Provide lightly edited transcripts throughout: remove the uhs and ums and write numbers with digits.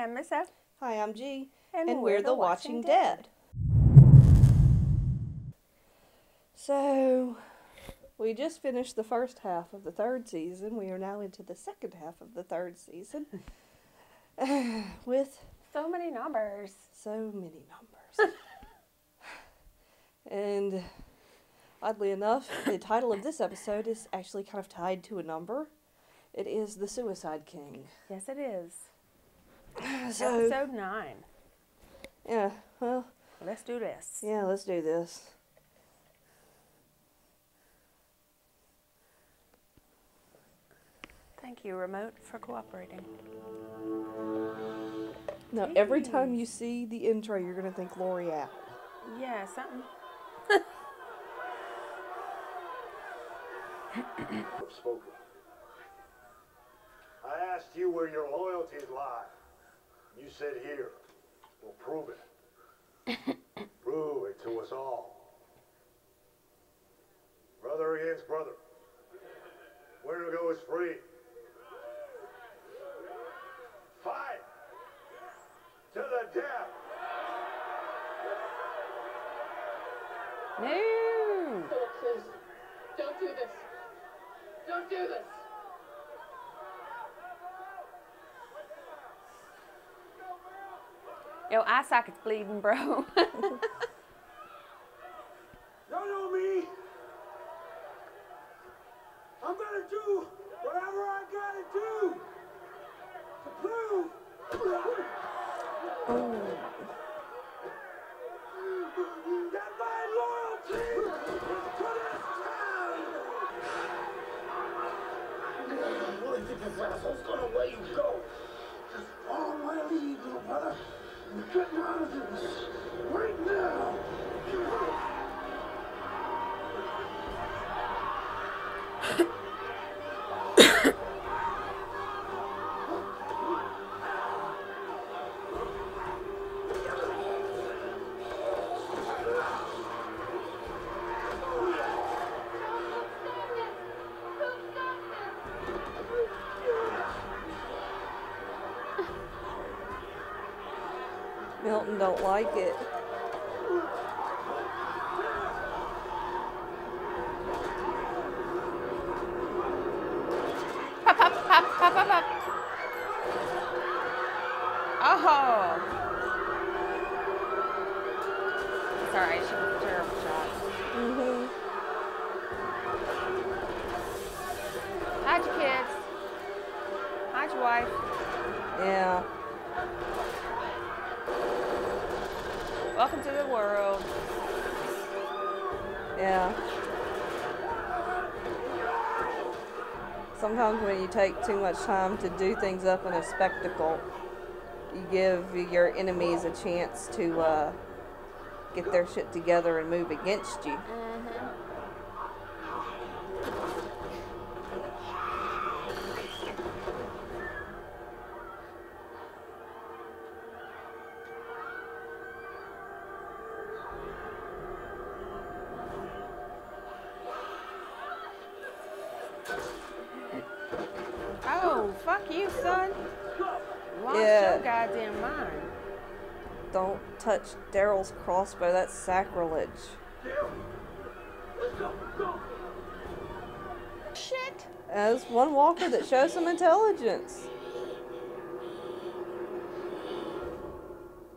Hi, I'm Misso. Hi, I'm G. And we're the Watching Dead. So, we just finished the first half of the third season. We are now into the second half of the third season. With so many numbers. And oddly enough, the title of this episode is actually kind of tied to a number. It is The Suicide King. Yes, it is. So, Episode 9. Yeah, well. Let's do this. Yeah, let's do this. Thank you, Remote, for cooperating. Now, every time you see the intro, you're going to think L'Oreal. Yeah, something. Spoken. I asked you where your loyalties lie. You said here. Well, prove it. Prove it to us all. Brother against brother. Winner goes free. Fight to the death. No. Oh, please. Don't do this. Don't do this. Yo, eye socket's bleeding, bro. Y'all know me. I'm gonna do whatever I gotta do to prove that my loyalty to this town. You really think this asshole's gonna let you go? Just follow my lead, little brother. And get out of this right now. Milton don't like it. Pop, pop, pop, pop, pop, pop. Oh. It's alright, she was a terrible shot. Hide your kids. Hide your wife. Yeah. Welcome to the world. Yeah. Sometimes when you take too much time to do things up in a spectacle, you give your enemies a chance to get their shit together and move against you. Oh, fuck you, son. Lost Yeah. your goddamn mind. Don't touch Daryl's crossbow, that's sacrilege. Shit. As one walker that shows some intelligence.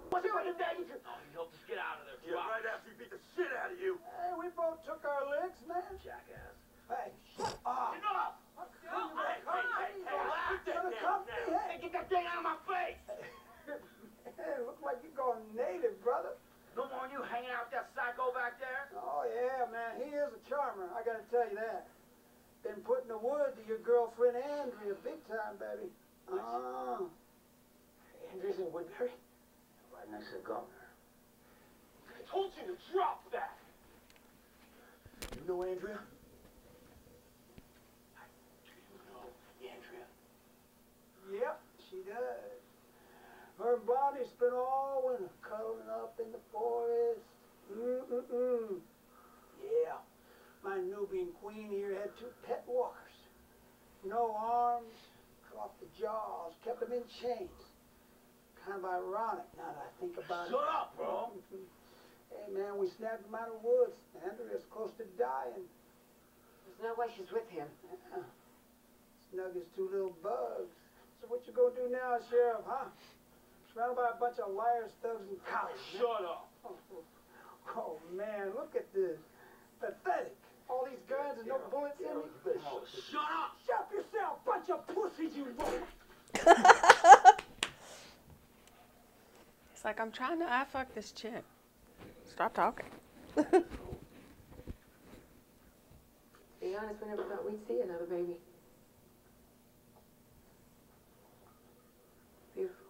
What's your danger? Oh, you helped us get out of there. Yeah, right after you beat the shit out of you. Hey, we both took our licks, man. Jackass. Hey, shut up. Enough! Hey, get that thing out of my face! Hey, look like you're going native, brother. No more you hanging out with that psycho back there? Oh, yeah, man. He is a charmer. I gotta tell you that. Been putting the wood to your girlfriend Andrea big time, baby. Oh. Andrea's in Woodbury? Right next to the governor. I told you to drop that! You know Andrea? Yep, she does. Her and Bonnie spent all winter curling up in the forest. Yeah. My Nubian queen here had 2 pet walkers. No arms, cut off the jaws, kept them in chains. kind of ironic now that I think about it. Shut up, bro. Hey, man, we snapped him out of the woods. Andrea's close to dying. There's no way she's with him. Snug as two little bugs. So what you gonna do now, Sheriff, huh? Surrounded by a bunch of liars, thugs, and cowards. Shut up. Oh, man, look at this. Pathetic. All these guns and no bullets in me. Shut up. Shut yourself, bunch of pussies, you won't. It's like, I'm trying to fuck this chick. Stop talking. Be honest, we never thought we'd see another baby. Beautiful.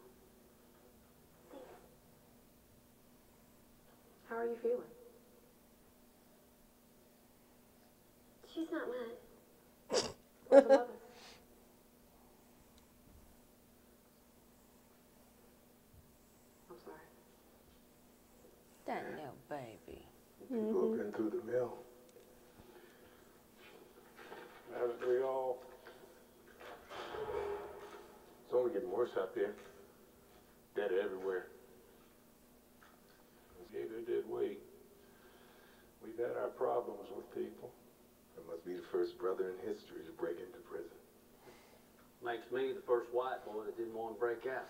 How are you feeling? She's not mine. Where's the mother? I'm sorry. That little baby. People have been through the mill. Haven't we all? It's only getting worse out there. Dead everywhere. Gave it a dead weight. We've had our problems with people. I must be the first brother in history to break into prison. Makes me the first white boy that didn't want to break out.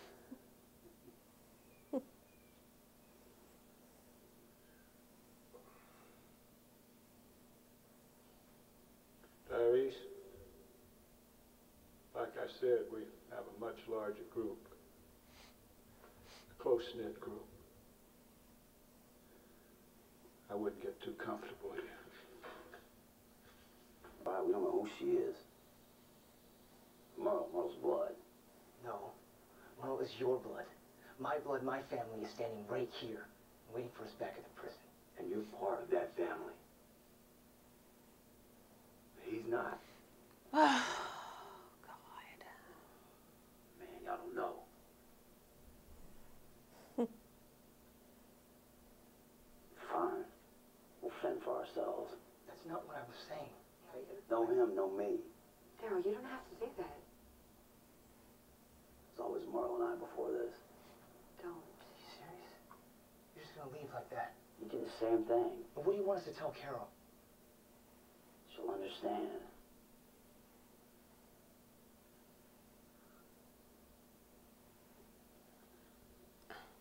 Tyrese, like I said, we have a much larger group. A close-knit group. I wouldn't get too comfortable here. We don't know who she is. Merle's blood. No. Merle is your blood. My blood, my family is standing right here, waiting for us back at the prison. And you're part of that family. He's not. Oh, God. Man, y'all don't know. Fine. We'll fend for ourselves. That's not what I was saying. Know him, know me. Daryl, you don't have to do that. It's always Merle and I before this. Don't. Are you serious? You're just gonna leave like that? You did the same thing. But what do you want us to tell Carol? She'll understand.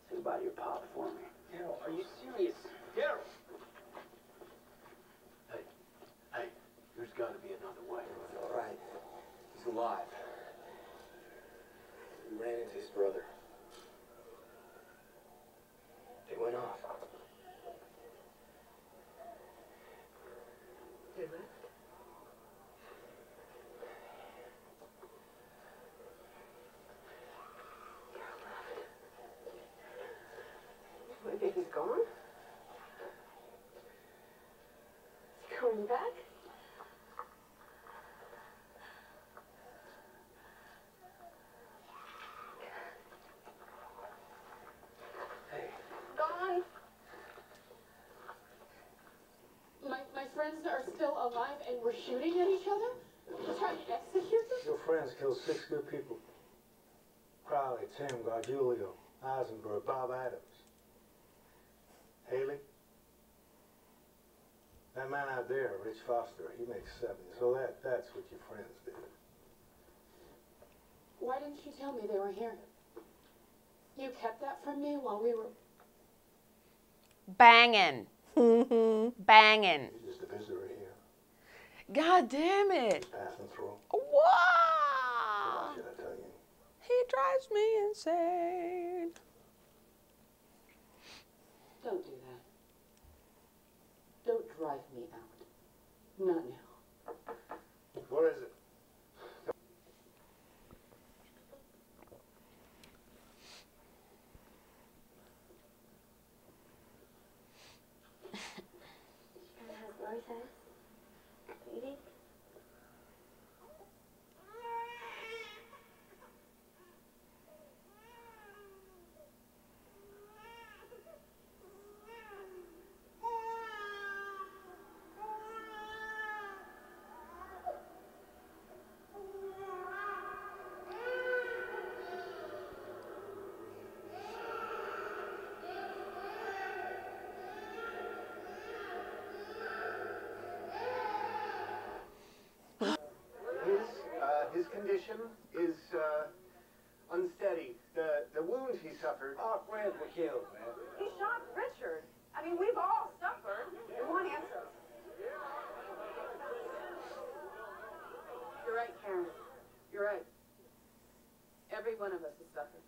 Say goodbye to your pop for me. Daryl, are you serious? Daryl! Hey, there's got to be another way. All right. He's alive. We ran into his brother. They went off. They left? My baby's gone? He's coming back? Hey. Gone. My friends are still alive and we're shooting at each other? We're trying to execute them? Your friends killed 6 good people. Crowley, Tim, Gargiulio, Eisenberg, Bob Adams. Haley? That man out there, Rich Foster, he makes 70. So that's what your friends did. Why didn't you tell me they were here? You kept that from me while we were... Banging. Banging. He's just a visitor here. God damn it. Just passing through. Wow. Why should I tell you? He drives me insane. Don't do that. Don't drive me out. Not now. What is it? Lori says. What do you think? killed, man? He shot Richard. I mean, we've all suffered. We want answers. You're right, Karen. You're right. Every one of us has suffered.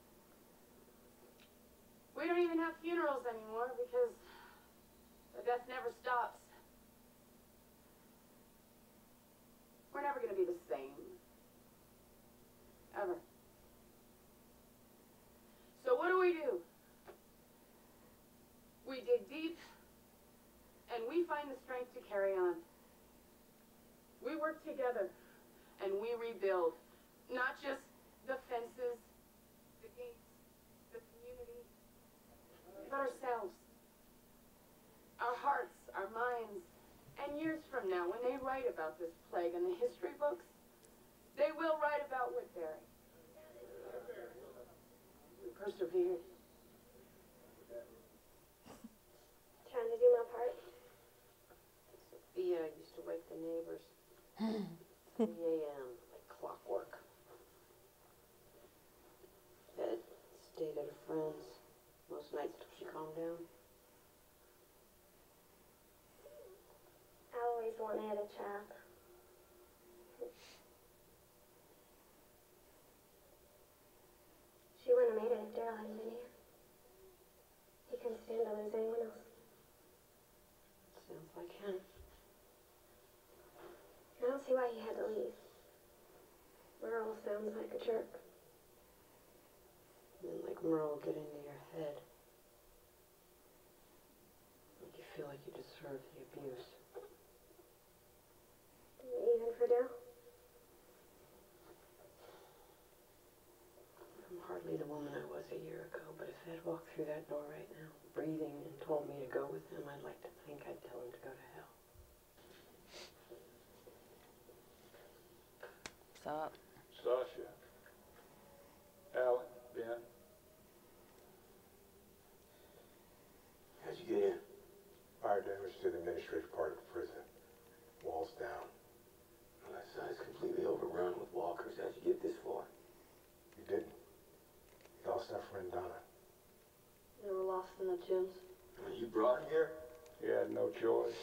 We don't even have funerals anymore because the death never stops. We're never going to be the same. Ever. So what do? We dig deep, and we find the strength to carry on. We work together, and we rebuild. Not just the fences, the gates, the community, but ourselves. Our hearts, our minds. And years from now, when they write about this plague in the history books, they will write about Woodbury. We persevered. Trying to do my part. Sophia used to wake the neighbors. 3 a.m. like clockwork. Ed stayed at a friend's most nights till she calmed down. I always wanted a child. She wouldn't have made it if Daryl hadn't been here. He couldn't stand to lose anyone else. Sounds like him. I don't see why he had to leave. Merle sounds like a jerk. And like Merle get into your head. Make you feel like you deserve the abuse. Even for Daryl? I'm hardly the woman I was a year ago, but if Ed walked through that door right now, breathing, and told me to go with him, I'd like to think I'd tell him to go to hell. What's up? Sasha, Alan, Ben. How'd you get in? Fire damage to the administrative part of the prison. Walls down. Well, that side's completely overrun with walkers. How'd you get this far? You didn't. You lost our friend Donna. They were lost in the gyms. Well, you brought her here? You had no choice.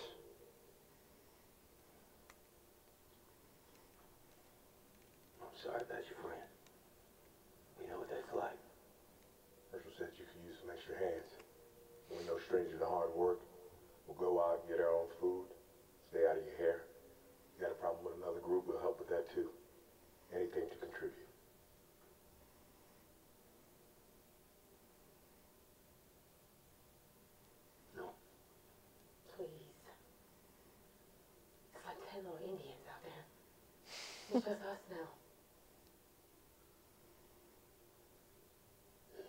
I'm sorry about your friend. We know what that's like. Herschel said you could use some extra hands. We're no stranger to hard work. We'll go out and get our own food. Stay out of your hair. You got a problem with another group, we'll help with that too. Anything to contribute. No. Please. It's like 10 little Indians out there. It's just us now.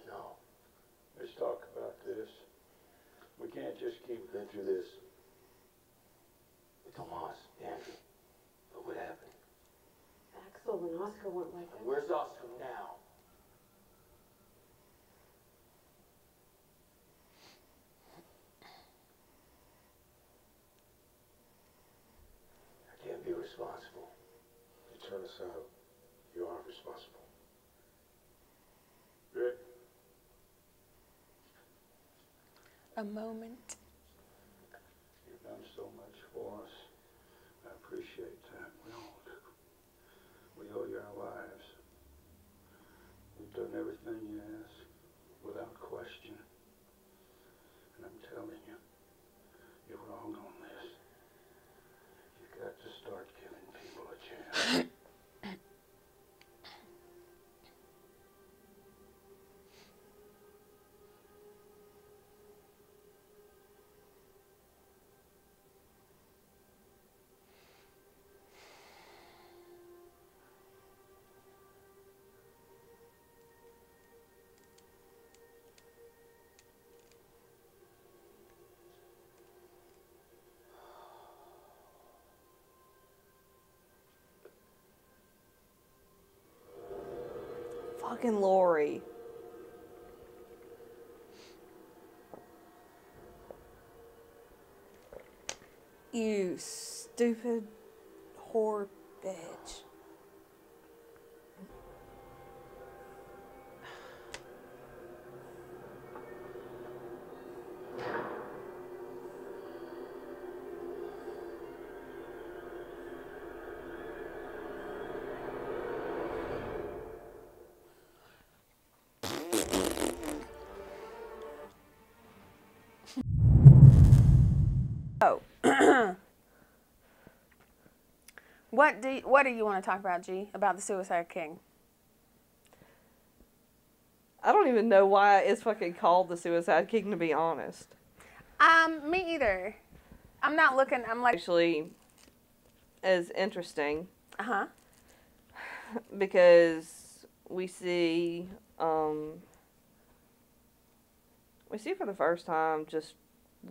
No. Let's talk about this. We can't just keep We've been through this. With Tomas, Andrew. But what happened? Axel and Oscar weren't like that. Where's Oscar now? I can't be responsible. You turn us out, you are responsible. Rick. A moment. You've done so much for us. I appreciate that. We all do. We owe you our lives. We've done everything you asked without question. And I'm telling you, you're wrong on this. You've got to start giving people a chance. Fucking Lori. You stupid whore bitch. Oh. What do you want to talk about, G? About the Suicide King? I don't even know why it's fucking called the Suicide King, to be honest. Me either. I'm not looking. I'm like actually as interesting. Uh-huh. Because we see for the first time just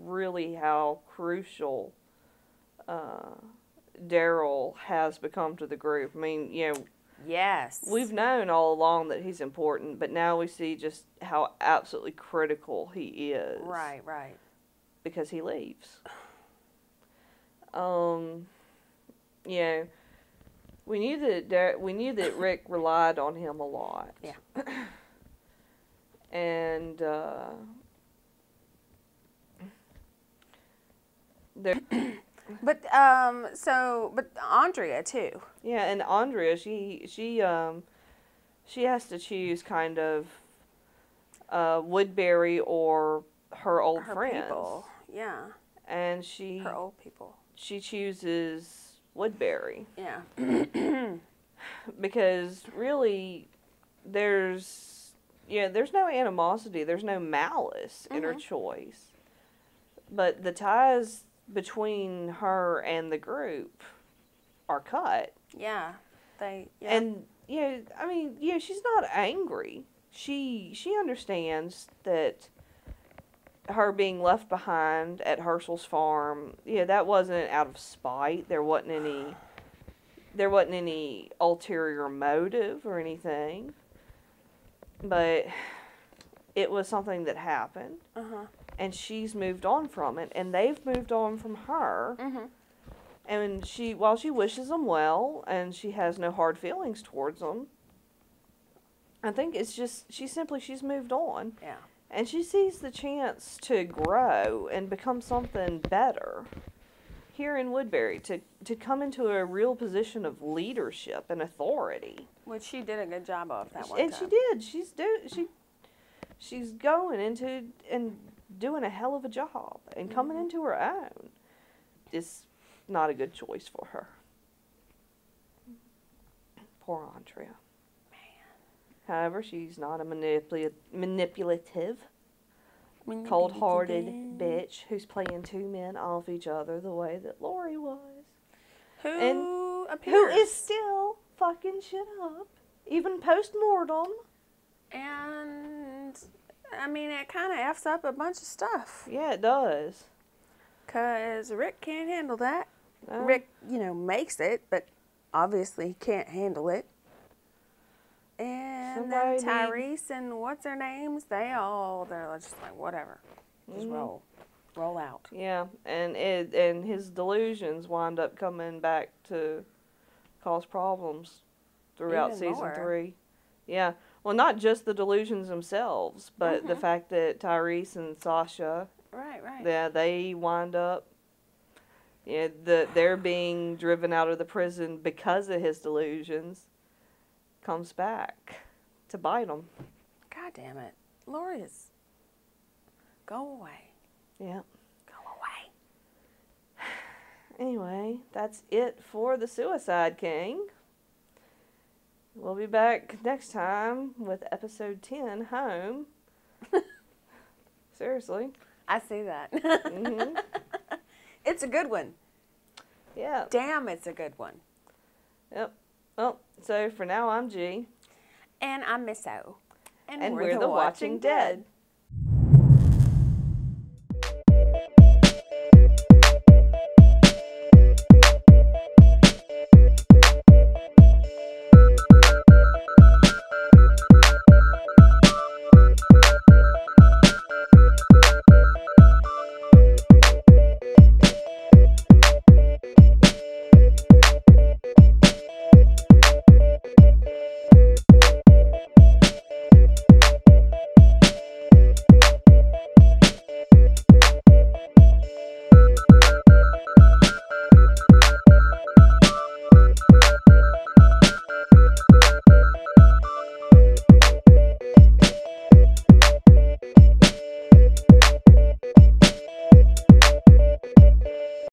really how crucial Daryl has become to the group. I mean, you know, yes, we've known all along that he's important, but now we see just how absolutely critical he is. Right. Because he leaves. You know, we knew that Rick relied on him a lot. Yeah. And but Andrea too. Yeah, and Andrea, she has to choose kind of Woodbury or her old friends. People. Yeah. And her old people. She chooses Woodbury. Yeah. Because really there's no animosity, there's no malice in her choice. But the ties between her and the group are cut. Yeah. And I mean, she's not angry. She understands that her being left behind at Herschel's farm, that wasn't out of spite. There wasn't any ulterior motive or anything. But it was something that happened. Uh-huh. And she's moved on from it, and they've moved on from her. Mm-hmm. And while she wishes them well, and she has no hard feelings towards them, I think it's just she's moved on. Yeah. And she sees the chance to grow and become something better here in Woodbury, to come into a real position of leadership and authority. Which she did a good job of that one And time. she did. She's going into and doing a hell of a job and coming into her own. It's not a good choice for her. Poor Andrea. Man. However, she's not a manipulative, cold-hearted bitch who's playing two men off each other the way that Lori was. Who is still fucking shit up, even post-mortem. And I mean, it kind of F's up a bunch of stuff. Yeah, it does. 'Cause Rick can't handle that. No. Rick, makes it, but obviously he can't handle it. And then Tyrese and what's their names, they're just like, whatever. Just roll out. Yeah, and his delusions wind up coming back to cause problems throughout Even season more. 3. Yeah. Well, not just the delusions themselves, but the fact that Tyrese and Sasha, right, yeah, they wind up, they're being driven out of the prison because of his delusions, comes back to bite them. God damn it, Lori go away. Yeah. Go away. Anyway, that's it for the Suicide King. We'll be back next time with episode 10, Home. Seriously. I see that. Mm-hmm. It's a good one. Yeah. Damn, it's a good one. Yep. Well, so for now, I'm G. And I'm Misso. And we're the Watching Dead.